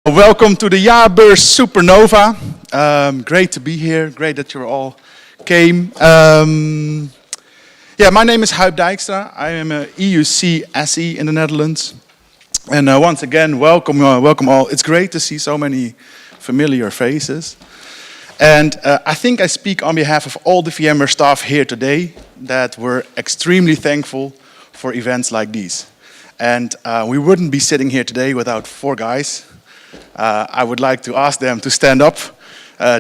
Welcome to the Jaarbeurs Supernova. Great to be here. Great that you all came. My name is Huib Dijkstra. I am a EUC SE in the Netherlands. And once again, welcome all. It's great to see so many familiar faces. And I think I speak on behalf of all the VMware staff here today that we're extremely thankful for events like these. And we wouldn't be sitting here today without four guys. I would like to ask them to stand up.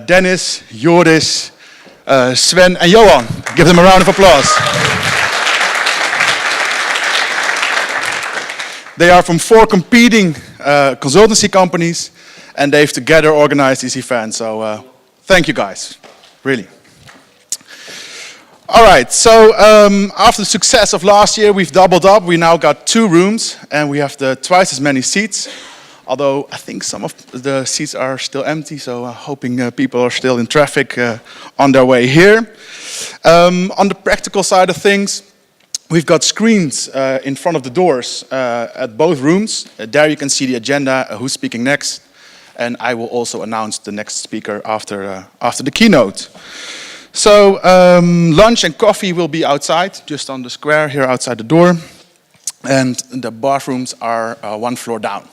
Dennis, Joris, Sven and Johan. Give them a round of applause. They are from four competing consultancy companies and they've together organized this event. So thank you guys, really. All right, so after the success of last year, we've doubled up. We now got 2 rooms and we have twice as many seats. Although I think some of the seats are still empty, so hoping people are still in traffic on their way here. On the practical side of things, we've got screens in front of the doors at both rooms. There you can see the agenda, who's speaking next, and I will also announce the next speaker after the keynote. So lunch and coffee will be outside, just on the square here outside the door, and the bathrooms are 1 floor down.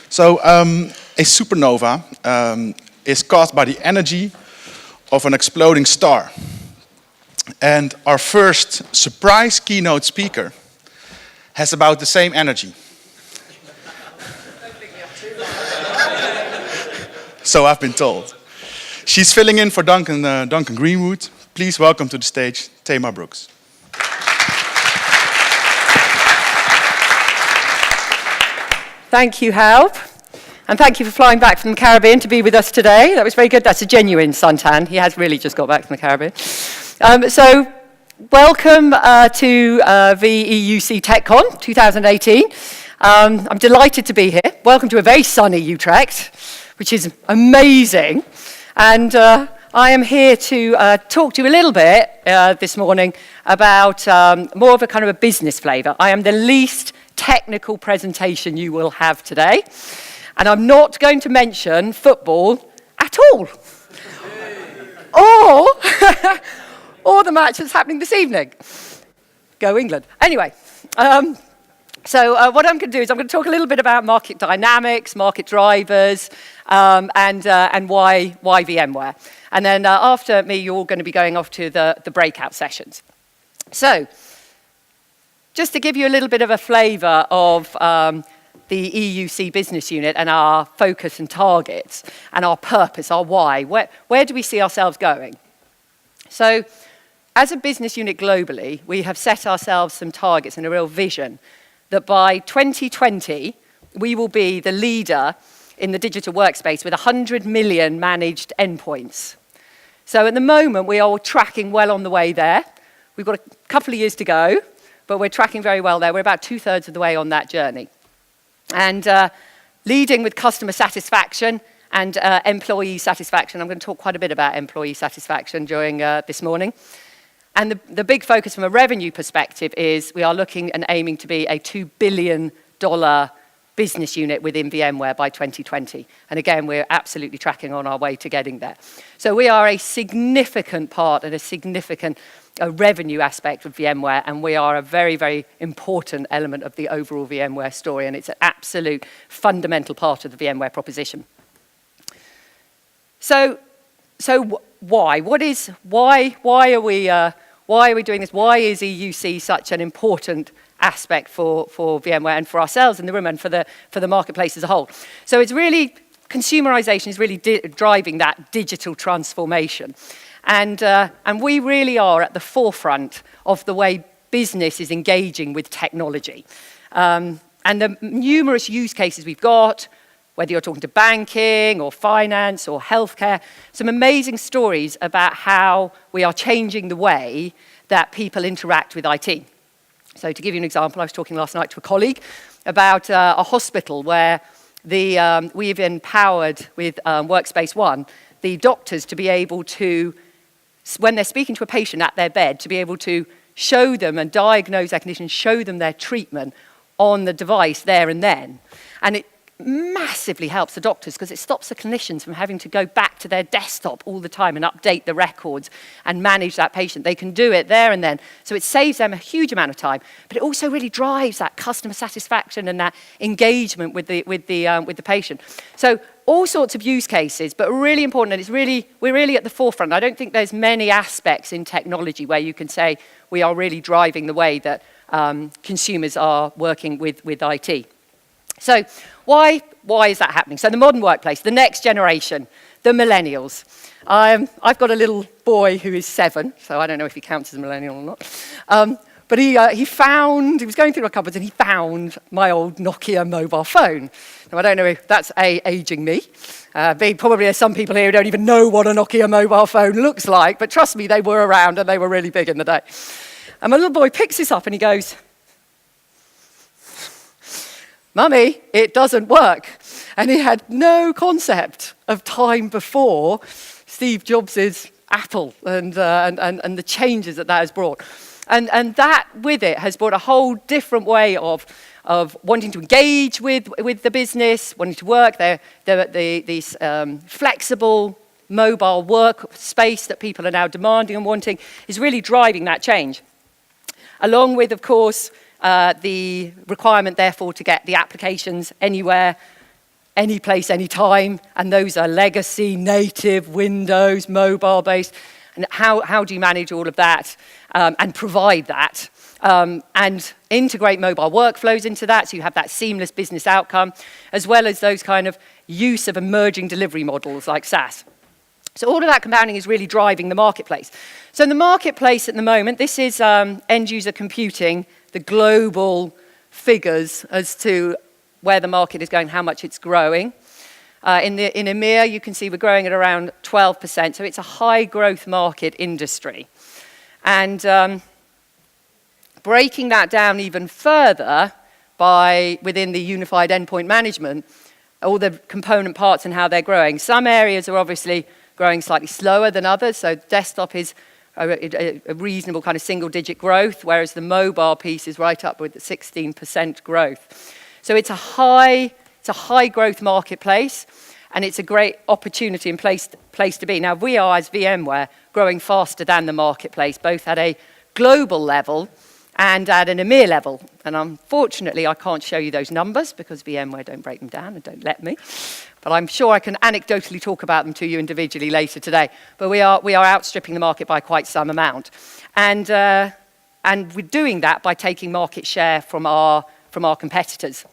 So a supernova is caused by the energy of an exploding star. And our first surprise keynote speaker has about the same energy. So I've been told. She's filling in for Duncan Greenwood. Please welcome to the stage, Tamar Brooks. Thank you, Huib. And thank you for flying back from the Caribbean to be with us today. That was very good. That's a genuine suntan. He has really just got back from the Caribbean. So welcome to vEUC TechCon 2018. I'm delighted to be here. Welcome to a very sunny Utrecht, which is amazing. And I am here to talk to you a little bit this morning about more of a kind of a business flavor. I am the least technical presentation you will have today. And I'm not going to mention football at all. Or the match that's happening this evening. Go England. Anyway, so what I'm going to do is I'm going to talk a little bit about market dynamics, market drivers, and why VMware. And then after me, you're all going to be going off to the breakout sessions. So, just to give you a little bit of a flavour of the EUC business unit and our focus and targets and our purpose, our why, where do we see ourselves going? So, as a business unit globally, we have set ourselves some targets and a real vision that by 2020, we will be the leader in the digital workspace with 100 million managed endpoints. So at the moment, we are tracking well on the way there. We've got a couple of years to go, but we're tracking very well there. We're about 2/3 of the way on that journey. And leading with customer satisfaction and employee satisfaction. I'm going to talk quite a bit about employee satisfaction during this morning. And the big focus from a revenue perspective is we are looking and aiming to be a $2 billion business unit within VMware by 2020. And again, we're absolutely tracking on our way to getting there. So we are a significant part and a significant revenue aspect of VMware, and we are a very, very important element of the overall VMware story, and it's an absolute fundamental part of the VMware proposition. So why? Why are we doing this? Why is EUC such an important aspect for VMware and for ourselves in the room and for the marketplace as a whole? So it's really, consumerization is really driving that digital transformation. And we really are at the forefront of the way business is engaging with technology. And the numerous use cases we've got, whether you're talking to banking or finance or healthcare, some amazing stories about how we are changing the way that people interact with IT. So to give you an example, I was talking last night to a colleague about a hospital where we've empowered with Workspace ONE the doctors to be able to, when they're speaking to a patient at their bed, to be able to show them and diagnose their condition, show them their treatment on the device there and then. And it massively helps the doctors because it stops the clinicians from having to go back to their desktop all the time and update the records and manage that patient. They can do it there and then. So it saves them a huge amount of time, but it also really drives that customer satisfaction and that engagement with the patient. So all sorts of use cases, but really important, and we're really at the forefront. I don't think there's many aspects in technology where you can say we are really driving the way that consumers are working with IT. So why is that happening? So the modern workplace, the next generation, the millennials. I've got a little boy who is 7, so I don't know if he counts as a millennial or not. But he was going through a cupboard and he found my old Nokia mobile phone. Now, I don't know if that's aging me. B, probably there's some people here who don't even know what a Nokia mobile phone looks like, but trust me, they were around and they were really big in the day. And my little boy picks this up and he goes, "Mummy, it doesn't work." And he had no concept of time before Steve Jobs' Apple and the changes that has brought. And that, with it, has brought a whole different way of wanting to engage with the business, wanting to work. These flexible mobile work space that people are now demanding and wanting is really driving that change. Along with, of course, the requirement, therefore, to get the applications anywhere, any place, any time, and those are legacy, native, Windows, mobile-based. And how do you manage all of that and provide that and integrate mobile workflows into that so you have that seamless business outcome, as well as those kind of use of emerging delivery models like SaaS. So all of that compounding is really driving the marketplace. So in the marketplace at the moment, this is end-user computing, the global figures as to where the market is going, how much it's growing. In EMEA, you can see we're growing at around 12%, so it's a high-growth market industry. And breaking that down even further within the unified endpoint management, all the component parts and how they're growing. Some areas are obviously growing slightly slower than others, so desktop is a reasonable kind of single-digit growth, whereas the mobile piece is right up with 16% growth. So it's a high-growth marketplace, and it's a great opportunity and place to be. Now, we are, as VMware, growing faster than the marketplace, both at a global level and at an EMEA level. And unfortunately, I can't show you those numbers because VMware don't break them down and don't let me. But I'm sure I can anecdotally talk about them to you individually later today. But we are outstripping the market by quite some amount. And we're doing that by taking market share from our competitors.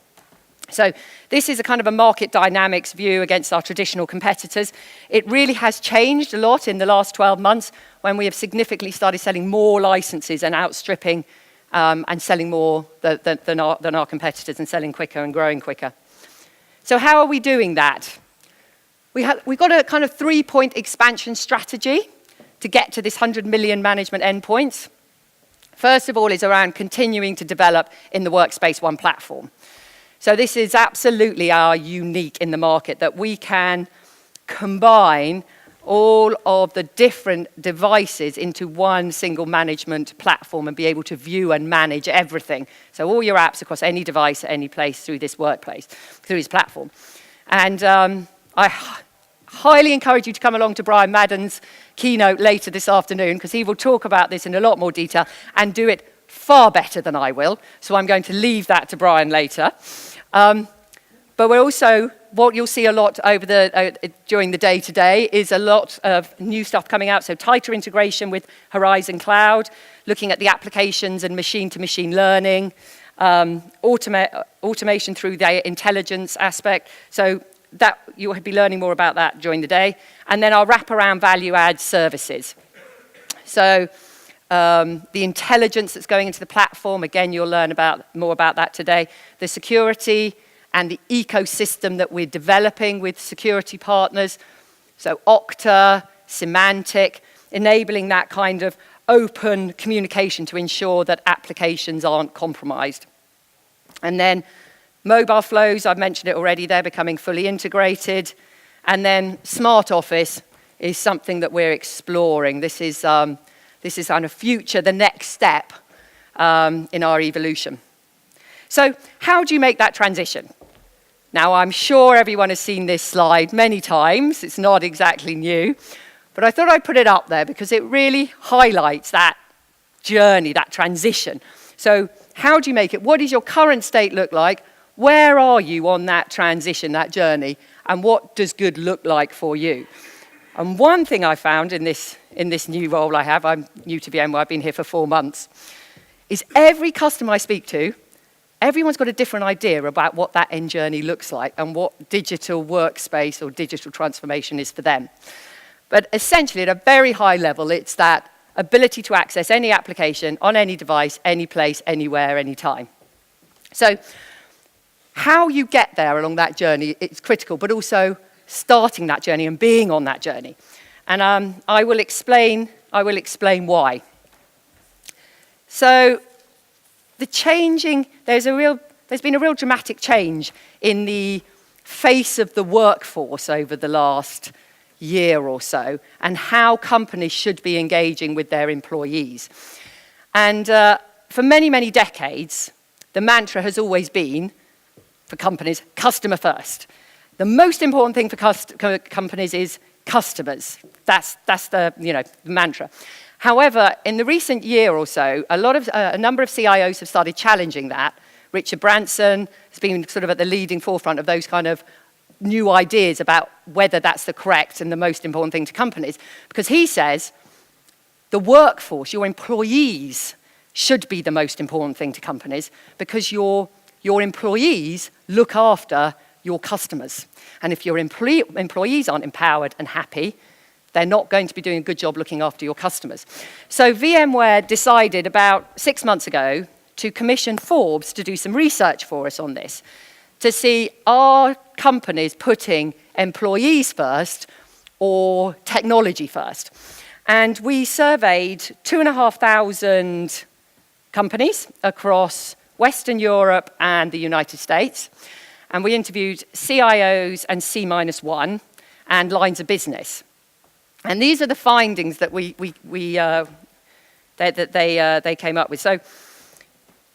So this is a kind of a market dynamics view against our traditional competitors. It really has changed a lot in the last 12 months when we have significantly started selling more licenses and outstripping and selling more than our competitors and selling quicker and growing quicker. So how are we doing that? We've got a kind of 3-point expansion strategy to get to this 100 million management endpoints. First of all is around continuing to develop in the Workspace ONE platform. So this is absolutely our unique in the market, that we can combine all of the different devices into one single management platform and be able to view and manage everything. So all your apps across any device at any place through this workplace, through this platform. And I highly encourage you to come along to Brian Madden's keynote later this afternoon, because he will talk about this in a lot more detail and do it far better than I will. So I'm going to leave that to Brian later. But we're also, what you'll see a lot during the day today is a lot of new stuff coming out. So tighter integration with Horizon Cloud, looking at the applications and machine-to-machine learning, automation through the intelligence aspect. So that you'll be learning more about that during the day. And then our wraparound value-add services. So the intelligence that's going into the platform, again, you'll learn more about that today. The security and the ecosystem that we're developing with security partners. So Okta, Symantec, enabling that kind of open communication to ensure that applications aren't compromised. And then mobile flows, I've mentioned it already, they're becoming fully integrated. And then Smart Office is something that we're exploring. This is kind of future, the next step in our evolution. So how do you make that transition? Now, I'm sure everyone has seen this slide many times. It's not exactly new. But I thought I'd put it up there because it really highlights that journey, that transition. So how do you make it? What does your current state look like? Where are you on that transition, that journey? And what does good look like for you? And one thing I found in this new role I have, I'm new to VMware, I've been here for 4 months, is every customer I speak to, everyone's got a different idea about what that end journey looks like and what digital workspace or digital transformation is for them. But essentially, at a very high level, it's that ability to access any application on any device, any place, anywhere, anytime. So how you get there along that journey is critical, but also starting that journey and being on that journey. And I will explain why. So there's been a real dramatic change in the face of the workforce over the last year or so, and how companies should be engaging with their employees. And for many, many decades, the mantra has always been, for companies, customer first. The most important thing for companies is customers. That's the mantra. However, in the recent year or so, a number of CIOs have started challenging that. Richard Branson has been sort of at the leading forefront of those kind of new ideas about whether that's the correct and the most important thing to companies. Because he says the workforce, your employees, should be the most important thing to companies because your employees look after your customers. And if your employees aren't empowered and happy, they're not going to be doing a good job looking after your customers. So VMware decided about 6 months ago to commission Forbes to do some research for us on this, to see, are companies putting employees first or technology first? And we surveyed 2,500 companies across Western Europe and the United States. And we interviewed CIOs and C-1 and lines of business. And these are the findings that they came up with. So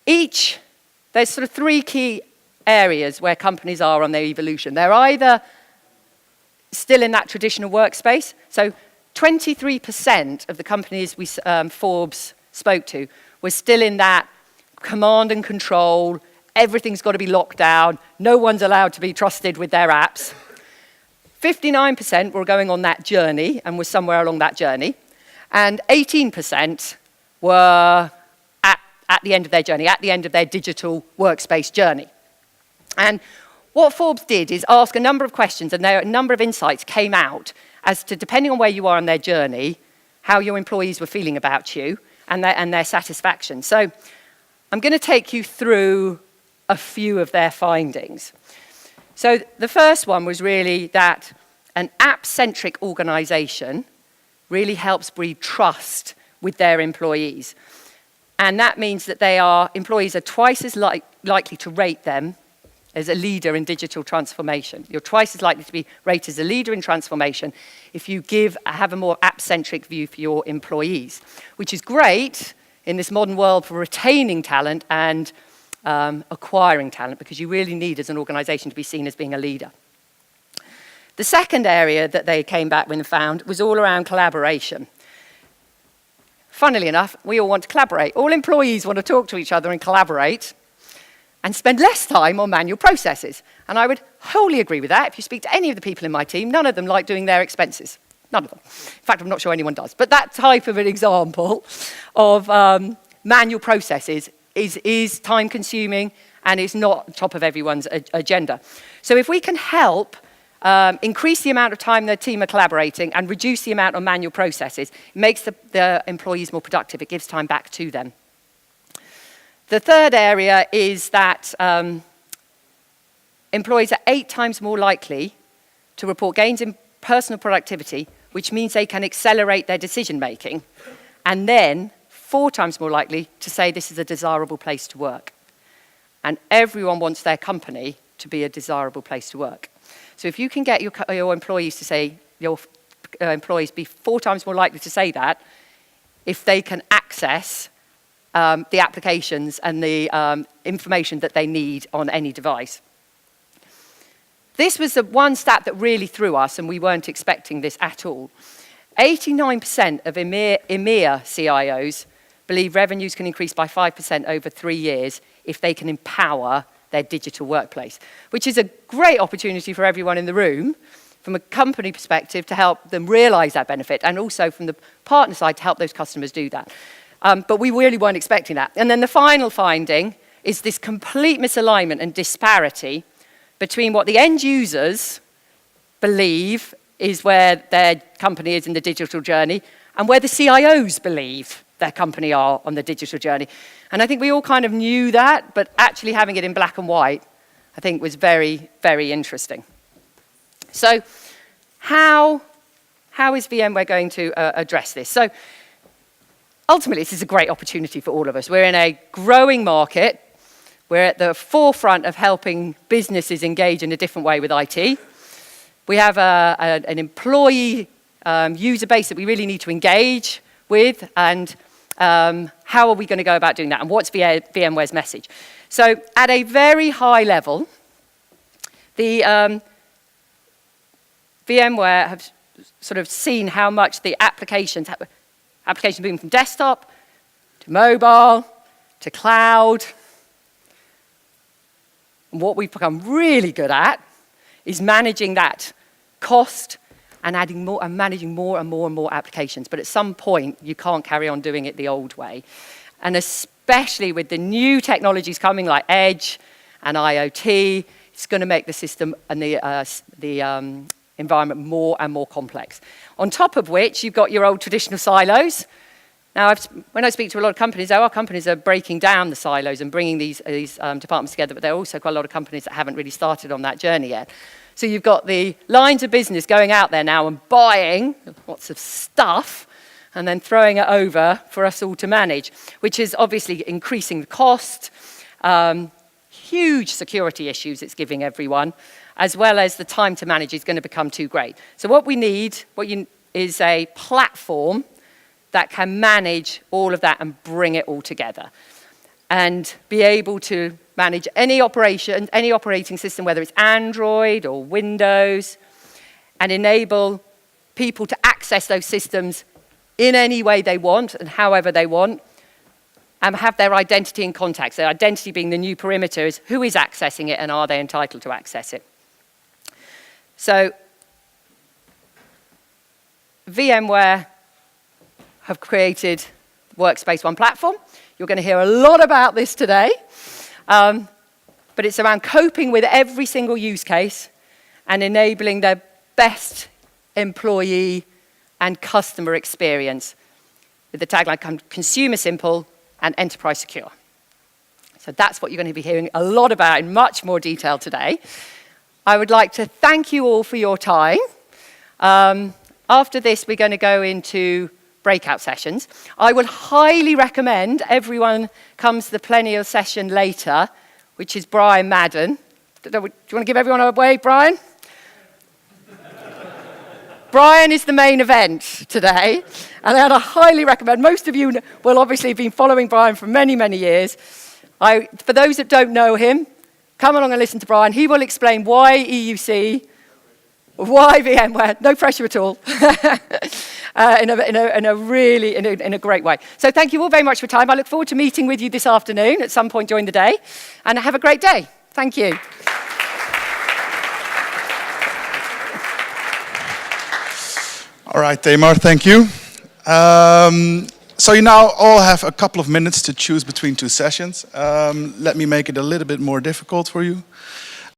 there's sort of 3 key areas where companies are on their evolution. They're either still in that traditional workspace. So 23% of the companies Forbes spoke to were still in that command and control. Everything's got to be locked down. No one's allowed to be trusted with their apps. 59% were going on that journey and were somewhere along that journey. And 18% were at the end of their journey, at the end of their digital workspace journey. And what Forbes did is ask a number of questions, and a number of insights came out as to, depending on where you are on their journey, how your employees were feeling about you and their satisfaction. So I'm going to take you through a few of their findings. So the first one was really that an app-centric organization really helps breed trust with their employees. And that means that employees are twice as likely to rate them as a leader in digital transformation. You're twice as likely to be rated as a leader in transformation if you have a more app-centric view for your employees, which is great in this modern world for retaining talent and acquiring talent, because you really need, as an organization, to be seen as being a leader. The second area that they came back with and found was all around collaboration. Funnily enough, we all want to collaborate. All employees want to talk to each other and collaborate and spend less time on manual processes. And I would wholly agree with that. If you speak to any of the people in my team, none of them like doing their expenses. None of them. In fact, I'm not sure anyone does. But that type of an example of manual processes is time-consuming and is not top of everyone's agenda. So if we can help increase the amount of time the team are collaborating and reduce the amount of manual processes, it makes the employees more productive. It gives time back to them. The third area is that employees are 8 times more likely to report gains in personal productivity, which means they can accelerate their decision-making, and then 4 times more likely to say this is a desirable place to work. And everyone wants their company to be a desirable place to work. So if you can get your employees to say, your employees be 4 times more likely to say that, if they can access the applications and the information that they need on any device. this was the one stat that really threw us, and we weren't expecting this at all. 89% of EMEA CIOs believe revenues can increase by 5% over 3 years if they can empower their digital workplace, which is a great opportunity for everyone in the room from a company perspective to help them realize that benefit, and also from the partner side to help those customers do that. But we really weren't expecting that. And then the final finding is this complete misalignment and disparity between what the end users believe is where their company is in the digital journey and where the CIOs believe their company are on the digital journey. And I think we all kind of knew that, but actually having it in black and white, I think was very, very interesting. So how is VMware going to address this? So ultimately, this is a great opportunity for all of us. We're in a growing market. We're at the forefront of helping businesses engage in a different way with IT. We have an employee user base that we really need to engage with, and how are we going to go about doing that, and what's VMware's message? So at a very high level, the VMware have sort of seen how much the applications moving from desktop to mobile to cloud. And what we've become really good at is managing that cost and managing more and more applications. But at some point, you can't carry on doing it the old way. And especially with the new technologies coming like Edge and IoT, it's going to make the system and the environment more and more complex. On top of which, you've got your old traditional silos. Now, when I speak to a lot of companies, our companies are breaking down the silos and bringing these departments together, but there are also quite a lot of companies that haven't really started on that journey yet. So you've got the lines of business going out there now and buying lots of stuff and then throwing it over for us all to manage, which is obviously increasing the cost, huge security issues it's giving everyone, as well as the time to manage is going to become too great. So what we need is a platform that can manage all of that and bring it all together and be able to manage any operating system, whether it's Android or Windows, and enable people to access those systems in any way they want and however they want, and have their identity and context. Their identity being the new perimeter is who is accessing it and are they entitled to access it. So VMware have created Workspace ONE platform. You're going to hear a lot about this today. But it's around coping with every single use case and enabling the best employee and customer experience with the tagline consumer simple and enterprise secure. So that's what you're going to be hearing a lot about in much more detail today. I would like to thank you all for your time. After this, we're going to go into breakout sessions. I would highly recommend everyone comes to the plenary session later, which is Brian Madden. Do you want to give everyone a wave, Brian? Brian is the main event today, and I'd highly recommend. Most of you will obviously have been following Brian for many, many years. For those that don't know him, come along and listen to Brian. He will explain why EUC, why VMware, no pressure at all, in a great way. So thank you all very much for your time. I look forward to meeting with you this afternoon at some point during the day, and have a great day. Thank you. All right, Tamar, thank you. So you now all have a couple of minutes to choose between two sessions. Let me make it a little bit more difficult for you.